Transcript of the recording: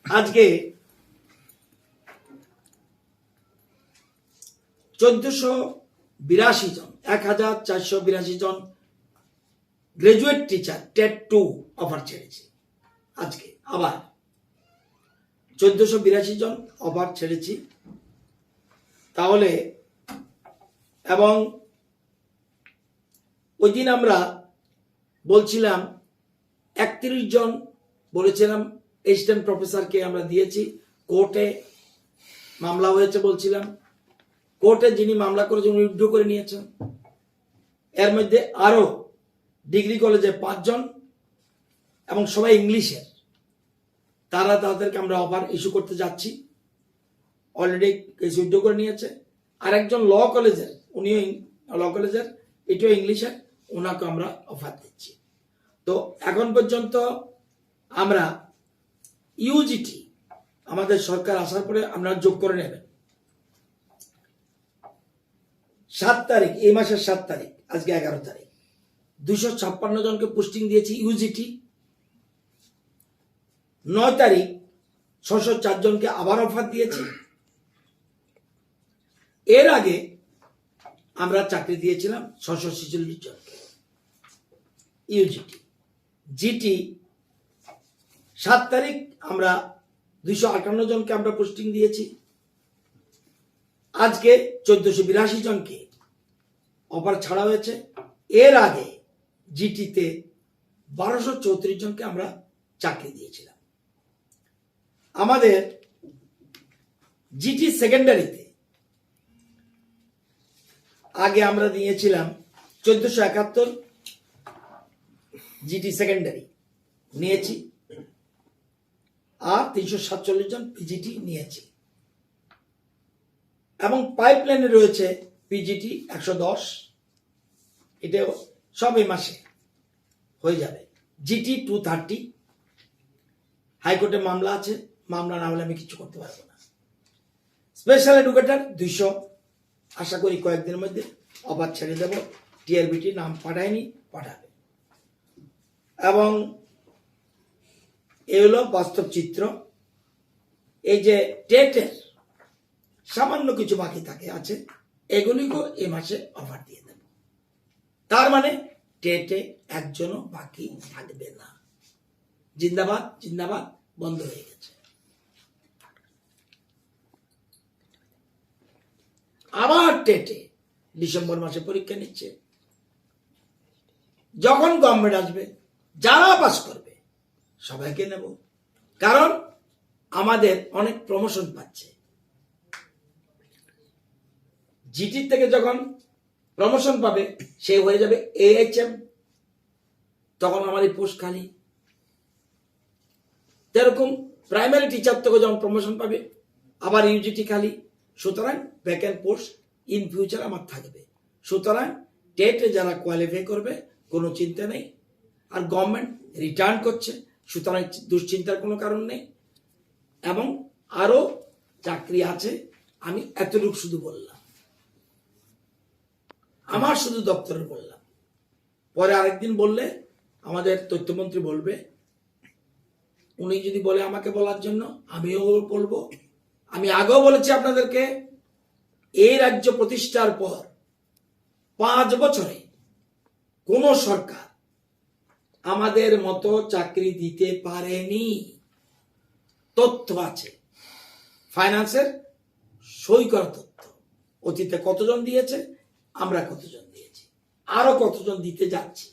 আজকে 1482 জন 1482 জন graduate teacher TET 2 offer ছেড়েছে। আজকে আবার 1482 জন অফার ছেড়েছি। তাহলে এবং ওই দিন আমরা বলছিলাম 31 জন বলেছিলাম অ্যাসিস্ট্যান্ট প্রফেসরকে আমরা দিয়েছি। কোর্টে মামলা হয়েছে বলছিলাম, কোর্টে যিনি মামলা করেছেন উনি উইথড্র করে নিয়েছেন। এর মধ্যে আরো ডিগ্রি কলেজে 5 জন এবং সবাই ইংলিশের, তাদেরকে আমরা অফার ইস্যু করতে যাচ্ছি। অলরেডি কেস উইথড্র করে নিয়েছে। আর একজন ল কলেজের, উনিও ল কলেজের, এটিও ইংলিশের, ওনাকে আমরা অফার দিচ্ছি। তো এখন পর্যন্ত আমরা ইউজিটি আমাদের সরকার আসার পরে আমরা যোগ করে নেবেন। 7 তারিখ, এই মাসের 7 তারিখ, আজকে 11 তারিখ, 256 জনকে পোস্টিং দিয়েছি ইউজিটি। 9 তারিখ 604 জনকে আবার অফার দিয়েছি। এর আগে আমরা চাকরি দিয়েছিলাম 646 জনকে ইউজিটি। জিটি 7 তারিখ আমরা 258 জনকে আমরা পোস্টিং দিয়েছি। আজকে 1482 জনকে অফার ছাড়া হয়েছে। এর আগে জিটিতে 1234 জনকে আমরা চাকরি দিয়েছিলাম। আমাদের জিটি সেকেন্ডারিতে আগে আমরা দিয়েছিলাম 1471 জিটি সেকেন্ডারি নিয়েছি, আর 347 জন পিজিটি নিয়েছি। এবং পাইপলাইনে রয়েছে পিজিটি 110, এটাও সব এই মাসে হয়ে যাবে। জিটি 230, হাইকোর্টে মামলা আছে, মামলা না হলে আমি কিছু করতে পারবো না। স্পেশাল এডুকেটর 200, আশা করি কয়েকদিনের মধ্যে অফার ছেড়ে দেব। টিআরবিটি নাম পাঠায়নি, পাঠাবে। এবং এ হলো বাস্তব চিত্র। এই যে টেটের সামান্য কিছু বাকি থাকে আছে, এগুলিকেও এই মাসে অফার দিয়ে দেব। তার মানে টেটে একজনও বাকি থাকবে না। জিন্দাবাদ, জিন্দাবাদ, বন্ধ হয়ে গেছে। আবার টেটে ডিসেম্বর মাসে পরীক্ষা নিচ্ছে। যখন গভর্নমেন্ট আসবে, যারা পাস করবে সবাইকে নেব, কারণ আমাদের অনেক প্রমোশন পাচ্ছে। জিটি থেকে যখন প্রমোশন পাবে, সে হয়ে যাবে AHM, তখন আমাদের পোস্ট খালি। যেরকম প্রাইমারি টিচার থেকে যখন প্রমোশন পাবে, আবার ইউজিটি খালি। সুতরাং ভ্যাকেন্ট পোস্ট ইন ফিউচার আমার থাকবে। সুতরাং টেটে যারা কোয়ালিফাই করবে কোনো চিন্তা নেই। আর গভর্নমেন্ট রিটার্ন করছে, সুতরাং দুশ্চিন্তার কোনো কারণ নেই। এবং আরো চাকরি আছে, আমি এতটুকু শুধু বললাম, আমার শুধু দপ্তরের বললাম। পরে আরেকদিন বললে আমাদের তথ্যমন্ত্রী বলবে, উনি যদি বলে আমাকে বলার জন্য, আমিও বলবো। আমি আগেও বলেছি আপনাদেরকে, এই রাজ্য প্রতিষ্ঠার পর 5 বছরে কোন সরকার আমাদের মতো চাকরি দিতে পারেনি। তথ্য আছে, ফাইন্যান্সের সই করা তথ্য। অতীতে কতজন দিয়েছে, আমরা কতজন দিয়েছি, আরো কতজন দিতে যাচ্ছি।